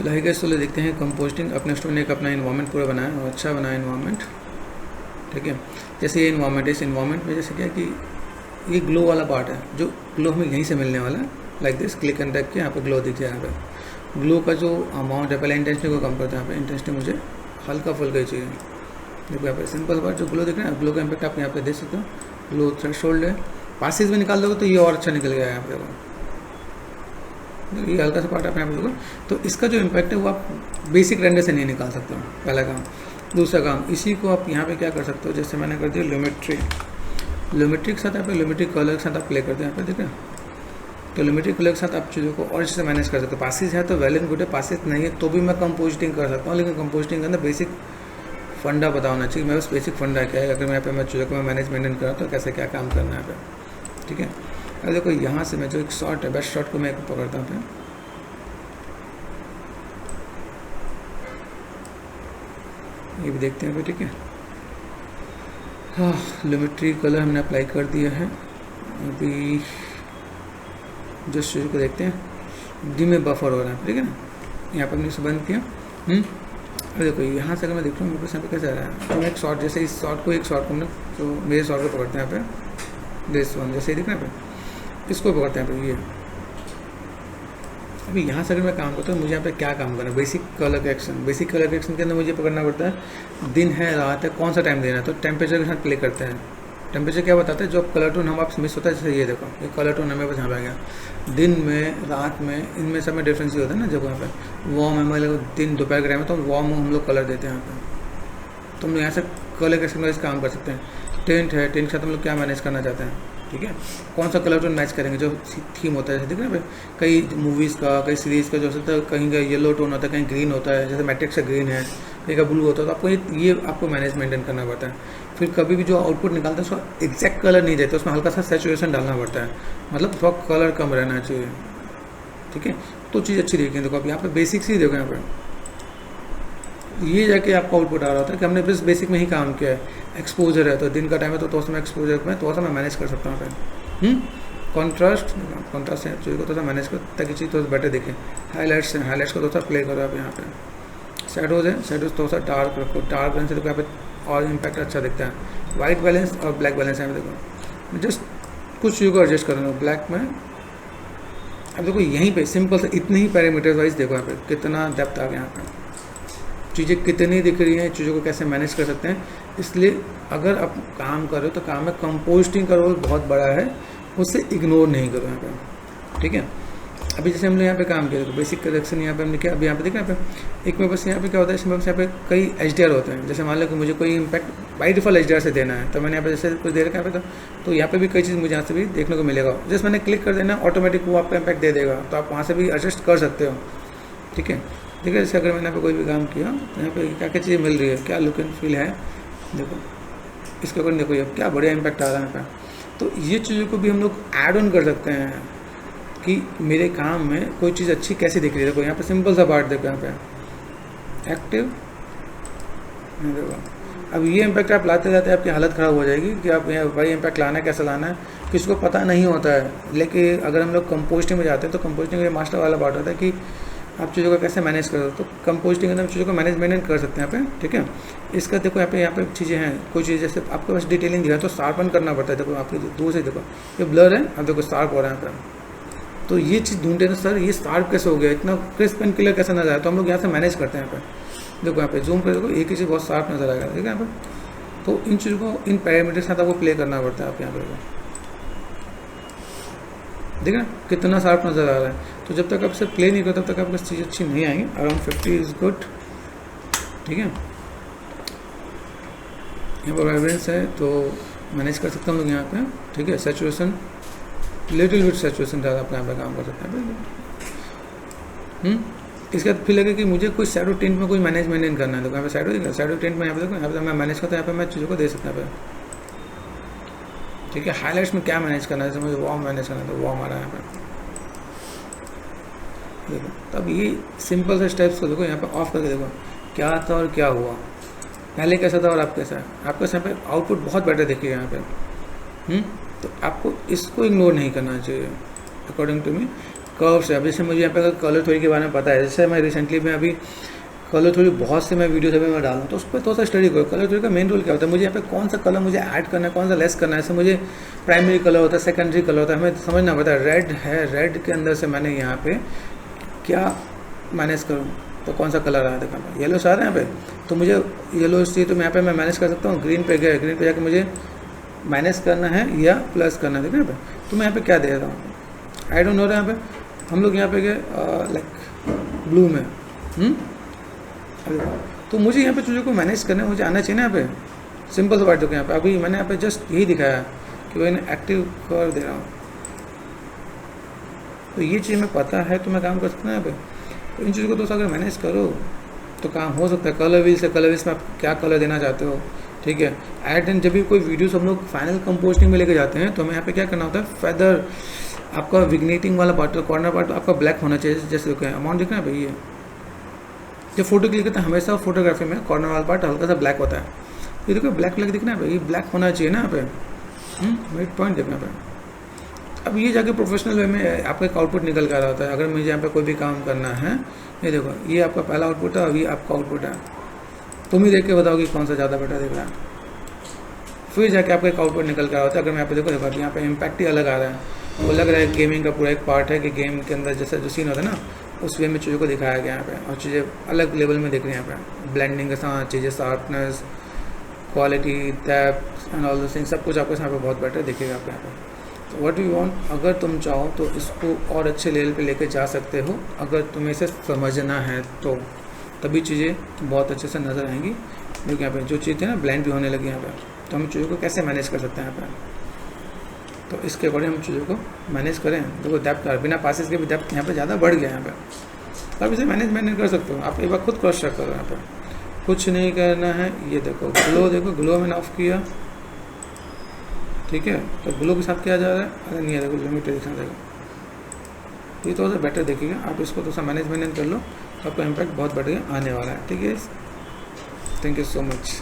चलो hi guys, चलो देखते हैं कंपोस्टिंग। अपने स्टूडेंट ने एक अपना इन्वायरमेंट पूरा बनाया और अच्छा बनाया इन्वायरमेंट, ठीक है। जैसे ये इन्वायरमेंट है, इस इन्वायरमेंट में जैसे क्या कि ये ग्लो वाला पार्ट है, जो ग्लो हमें यहीं से मिलने वाला है। Like this, click and drag के यहाँ पे ग्लो दिख जाए। यहाँ पे ग्लो का जो अमाउंट है, पहले इंटेंसिटी को कम करते हैं। यहाँ पे इंटेंसिटी मुझे हल्का फुल्का ही चाहिए। देखो यहाँ पे सिंपल पार्ट जो ग्लो दिख रहा है, ग्लो का इम्पैक्ट आप यहाँ पे देख सकते हो। ग्लो थ्रेशोल्ड है, पासेज में निकाल दोगे तो ये और अच्छा निकल गया यहाँ पे। ये हल्का सा पार्ट आप यहाँ पे देखो, तो इसका जो इम्पैक्ट है वो आप बेसिक रेंडर से नहीं निकाल सकते हो, पहला काम। दूसरा काम, इसी को आप यहाँ पे क्या कर सकते हो, जैसे मैंने कर दिया ल्यूमेट्री। ल्यूमेट्री के साथ यहाँ पे ल्यूमेट्री कलर के साथ आप प्ले करते हैं यहाँ पे, ठीक है। तो ल्यूमेट्री कलर के साथ आप चीज़ों को और अच्छे से मैनेज कर सकते हो। पासिस है तो वेल एंड गुड है, पासिस नहीं है तो भी मैं कंपोस्टिंग कर सकता हूँ, लेकिन कंपोस्टिंग के अंदर बेसिक फंडा पता होना चाहिए। मेरे पास बेसिक फंडा क्या है, अगर मैं यहाँ पे मैं चीज़ों को मैं मैनेज मेंटेन कर रहा तो कैसे क्या काम करना है यहाँ पे, ठीक है। अब देखो यहाँ से मैं जो एक शॉट है, बेस्ट शॉट को मैं पकड़ता हूँ, ये भी देखते हैं, ठीक है। हाँ, ल्यूमेट्री कलर हमने अप्लाई कर दिया है। अभी जो शुरू को देखते हैं, डी में बफर हो रहा है, ठीक है ना। यहाँ पर हमने इसे बंद किया। अब देखो यहाँ से अगर मैं देख रहा हूँ मेरे पास यहाँ पे कैसे आ रहा है, तो मैं एक शॉट, जैसे इस शॉट को, एक शॉट को हमने जो मेरे शॉट को पकड़ते हैं यहाँ पे, दिस वन, जैसे ही दिख रहा है यहाँ पे, इसको पकड़ते हैं यहाँ पे, ये। अभी यहाँ से अगर मैं काम करता हूँ, मुझे यहाँ पे क्या काम करना है, basic colour correction. Basic colour correction के अंदर मुझे पकड़ना पड़ता है दिन है रात है, कौन सा टाइम देना है। तो टेम्परेचर के साथ प्ले करते हैं। टेम्परेचर क्या बताता है, जो कलर टोन हम आप मिस होता है, जैसे ये देखो, ये कलर टोन हमें बस यहाँ पे आ गया। दिन में, रात में, इनमें सब में डिफरेंस होता है ना। जब यहाँ पे वार्म है, मतलब दिन दोपहर के टाइम में, तो वार्म हम लोग कलर देते हैं यहाँ पे। तो हम यहाँ से कलर करेक्शन का काम कर सकते हैं। टेंट है, टेंट के साथ हम लोग क्या मैनेज करना चाहते हैं, ठीक है। कौन सा कलर टोन मैच करेंगे, जो थीम होता है, जैसे दिख रहा है कई मूवीज़ का, कई सीरीज़ का जो होता है, कहीं का येलो टोन होता है, कहीं ग्रीन होता है, जैसे मैट्रिक्स का ग्रीन है, कहीं का ब्लू होता है। तो आपको ये आपको मैनेज मेंटेन करना पड़ता है। फिर कभी भी जो आउटपुट निकालता है उसका एग्जैक्ट कलर नहीं देते, उसमें हल्का सा सैचुरेशन डालना पड़ता है, मतलब थोड़ा कलर कम रहना चाहिए, ठीक है। तो चीज़ अच्छी रहेगी। देखो अब यहाँ पे बेसिक्स ही देखो, यहाँ पर ये जाके आपको आउटपुट आ रहा होता है कि हमने बस बेसिक में ही काम किया है। एक्सपोजर है तो दिन का टाइम है, तो थोड़ा सा मैं एक्सपोजर में थोड़ा सा मैं मैनेज कर सकता हूँ। कॉन्ट्रास्ट है, चीज़ को थोड़ा सा मैनेज कर ताकि चीज़ थोड़ा बेटर दिखे। हाईलाइट्स है, हाईलाइट्स को थोड़ा सा प्ले करो आप यहाँ पे। शैडोज़ है, शैडोज़ थोड़ा सा डार्क रखो, डार्क रन से देखो यहाँ पे और इम्पैक्ट अच्छा दिखता है। वाइट बैलेंस और ब्लैक बैलेंस है, देखो जस्ट कुछ चीज़ों को एडजस्ट कर रहा हूँ ब्लैक में। अब देखो यहीं पे सिंपल से इतने ही पैरामीटर्स वाइज देखो यहाँ पे कितना डेप्थ आ गया, यहाँ पे चीज़ें कितनी दिख रही हैं, चीज़ों को कैसे मैनेज कर सकते हैं। इसलिए अगर आप काम कर रहे हो तो काम में कंपोस्टिंग का रोल बहुत बड़ा है, उससे इग्नोर नहीं करो यहाँ पे, ठीक है। अभी जैसे हमने यहाँ पे काम किया, तो बेसिक करेक्शन यहाँ पे हमने किया। अभी यहाँ पे देखा यहाँ पे एक में बस यहाँ पे क्या होता है, इसमें बस यहाँ पे कई HDR होते हैं। जैसे मान लो कि मुझे कोई इम्पैक्ट बाई डिफॉल्ट HDR से देना है, तो मैंने यहाँ पे जैसे कुछ दे रखा है यहाँ पे, तो यहाँ पे भी कई चीज़ मुझे यहाँ से भी देखने को मिलेगा। जैसे मैंने क्लिक कर देना, ऑटोमेटिक वो आपका इम्पैक्ट दे देगा, तो आप वहाँ से भी एडजस्ट कर सकते हो, ठीक है। देखिए जैसे अगर मैंने यहाँ पे कोई भी काम किया तो यहाँ पे क्या क्या चीज़ें मिल रही है, क्या लुक एंड फील है, देखो इसके ऊपर देखो ये क्या बढ़िया इम्पैक्ट आ रहा है यहाँ पे। तो ये चीज़ों को भी हम लोग ऐड ऑन कर सकते हैं कि मेरे काम में कोई चीज़ अच्छी कैसे दिख रही है। देखो यहाँ पे सिंपल सा पार्ट देखो, यहाँ पे एक्टिव, देखो अब ये इम्पैक्ट आप लाते जाते आपकी हालत ख़राब हो जाएगी कि आप यहाँ भाई इम्पैक्ट लाना है, कैसे लाना है, किसी को पता नहीं होता है। लेकिन अगर हम लोग कंपोस्टिंग में जाते हैं तो कंपोस्टिंग में मास्टर वाला पार्ट होता है कि आप चीज़ों को कैसे मैनेज करो। तो कंपोस्टिंग के अंदर चीज़ों को मैनेजमेंट कर सकते हैं यहाँ पे, ठीक है। इसका देखो यहाँ पे चीज़ें हैं, कोई चीज़ जैसे आपके पास डिटेलिंग दिखा है तो शार्पन करना पड़ता है। देखो आप दूर से देखो ये ब्लर है, अब देखो शार्प हो रहा है यहाँ पे। तो ये चीज़ ढूंढते हैं सर ये शार्प कैसे हो गया, इतना क्रिस्प एंड क्लियर कैसे नजर आया, तो हम लोग यहाँ से मैनेज करते हैं यहाँ पे। देखो यहाँ पे जूम कर देखो, एक ही चीज़ बहुत शार्प नजर आएगा, ठीक है यहाँ पे। तो इन चीज़ों को, इन पैरामीटर के साथ आपको प्ले करना पड़ता है। आप यहाँ पे देखा कितना शार्प नज़र आ रहा है। तो जब तक आप इसे प्ले नहीं करो तब तक आपको चीज़ अच्छी नहीं आएंगी। अराउंड 50 इज़ गुड, ठीक है। यहाँ पर वाइब्रेंस है तो मैनेज कर सकते हैं हम लोग यहाँ पे, ठीक है। सैचुरेशन लिटिल बिट सैचुरेशन ज़्यादा अपने यहाँ पे काम कर सकते हैं। इसके बाद फिर लगे कि मुझे कोई शैडो टिंट में कोई मैनेजमेंट करना है, तो यहाँ पे शैडो टिंट में यहाँ पे देखो, यहाँ पे मैं मैनेज करता हूँ, यहाँ पे मैं चीज़ों को दे सकता हूँ, ठीक है। हाईलाइट्स में क्या मैनेज करना है, जैसे मुझे वार्म मैनेज करना है तो वार्म आ रहा है यहाँ पे, देखो। तब ये सिंपल से स्टेप्स को देखो, यहाँ पे ऑफ करके देखो क्या था और क्या हुआ, पहले कैसा था और अब कैसा है। आपको यहाँ पे आउटपुट बहुत बेटर देखिएगा यहाँ पे। तो आपको इसको इग्नोर नहीं करना चाहिए अकॉर्डिंग टू मी। कर्व्स है। अब जैसे मुझे यहाँ पे अगर कलर थ्योरी के बारे में पता है, जैसे मैं रिसेंटली में अभी कलर थ्योरी बहुत से मैं वीडियोस अभी मैं डालूँ तो उस पर थोड़ा सा स्टडी करो कलर थ्योरी का मेन रोल क्या होता है, मुझे यहाँ पे कौन सा कलर मुझे ऐड करना है, कौन सा लेस करना है। जैसे मुझे प्राइमरी कलर होता है, सेकेंडरी कलर होता है, हमें समझना पड़ता है। रेड है, रेड के अंदर से मैंने यहाँ पे क्या मैनेज करूँ, तो कौन सा कलर आया देखा, येलो से आ रहा है यहाँ पे, तो मुझे येलो चाहिए तो मैं यहाँ पे मैं मैनेज कर सकता हूँ। ग्रीन पे गया, ग्रीन पे जाकर मुझे माइनस करना है या प्लस करना है, देखा यहाँ पे, तो मैं यहाँ पे क्या दे रहा हूँ, आई डोंट नो रहा। यहाँ पे हम लोग यहाँ पे गए लाइक ब्लू में, तो मुझे यहाँ पे चीज़ों को मैनेज करने मुझे आना चाहिए ना। यहाँ पे सिंपल सा बात देखो, यहाँ पे अभी मैंने यहाँ पे जस्ट यही दिखाया कि वो इन्हें एक्टिव कर दे रहा हूँ, तो ये चीज़ मैं पता है तो मैं काम कर सकता हूँ यहाँ पे। तो इन चीज़ों को दोस्तों अगर मैनेज करो तो काम हो सकता है। कलर व्हील्स है, कलर व्हील्स में आप क्या कलर देना चाहते हो, ठीक है। एट एंड जब भी कोई वीडियोस हम लोग फाइनल कंपोजिंग में लेके जाते हैं तो हमें यहाँ पे क्या करना होता है, फेदर आपका विग्नेटिंग वाला पार्ट, कॉर्नर पार्ट आपका ब्लैक होना चाहिए। जैसे देखो अमाउंट दिख रहा है भाई, ये जब फोटो क्लिक करते हैं हमेशा फोटोग्राफी में कॉर्नर वाला पार्ट हल्का सा ब्लैक होता है। ये देखो ब्लैक ब्लैक दिख रहा है भाई, ये ब्लैक होना चाहिए ना यहाँ पे, मिड पॉइंट देखना पे। अब ये जाके प्रोफेशनल वे में आपका एक आउटपुट निकल कर रहा होता है। अगर मुझे यहाँ पे कोई भी काम करना है, ये देखो ये आपका पहला आउटपुट है और ये आपका आउटपुट है, तुम ही देख के बताओ कि कौन सा ज़्यादा बेटर दिख रहा है। फिर जाके आपका एक आउटपुट निकल कर होता है। अगर मैं यहाँ पे देखो यहाँ पे इम्पैक्ट ही अलग आ रहा है, वो लग रहा है गेमिंग का पूरा एक पार्ट है कि गेम के अंदर जैसा जो सीन होता है ना उस वे में चीज़ों को दिखाया गया यहाँ पे, और चीज़ें अलग लेवल में दिख रही हैं यहाँ पे, ब्लेंडिंग के साथ चीज़ें, sharpness, quality, depth and all दो थिंग्स, सब कुछ आपको यहाँ पे बहुत बेटर दिखेगा आपको यहाँ पे। तो व्हाट यू वांट, अगर तुम चाहो तो इसको और अच्छे लेवल पे लेके जा सकते हो। अगर तुम्हें इसे समझना है तो तभी चीज़ें बहुत अच्छे से नज़र आएंगी। क्योंकि यहाँ पे जो चीज़ थी ना ब्लेंड भी होने लगी यहाँ पे, तो हम चीज़ों को कैसे मैनेज कर सकते हैं यहाँ पे, तो इसके अकॉर्डिंग हम चीज़ों को मैनेज करें। देखो डेप्थ बिना पासेस के भी डेप्थ यहाँ पे ज़्यादा बढ़ गया यहाँ पे, तो आप इसे मैनेज कर सकते हो। आप एक बार खुद क्रॉस चेक करो, यहाँ पे कुछ नहीं करना है। ये देखो ग्लो, देखो ग्लो मैंने ऑफ किया, ठीक है, तो ग्लो के साथ क्या जा रहा है, अरे नहीं है देखो लिमिटेड देगा, तो ये थोड़ा सा बेटर देखिएगा। आप इसको थोड़ा सा मैनेज कर लो तो आपका इम्पैक्ट बहुत बढ़िया आने वाला है, ठीक है। Thank you so much.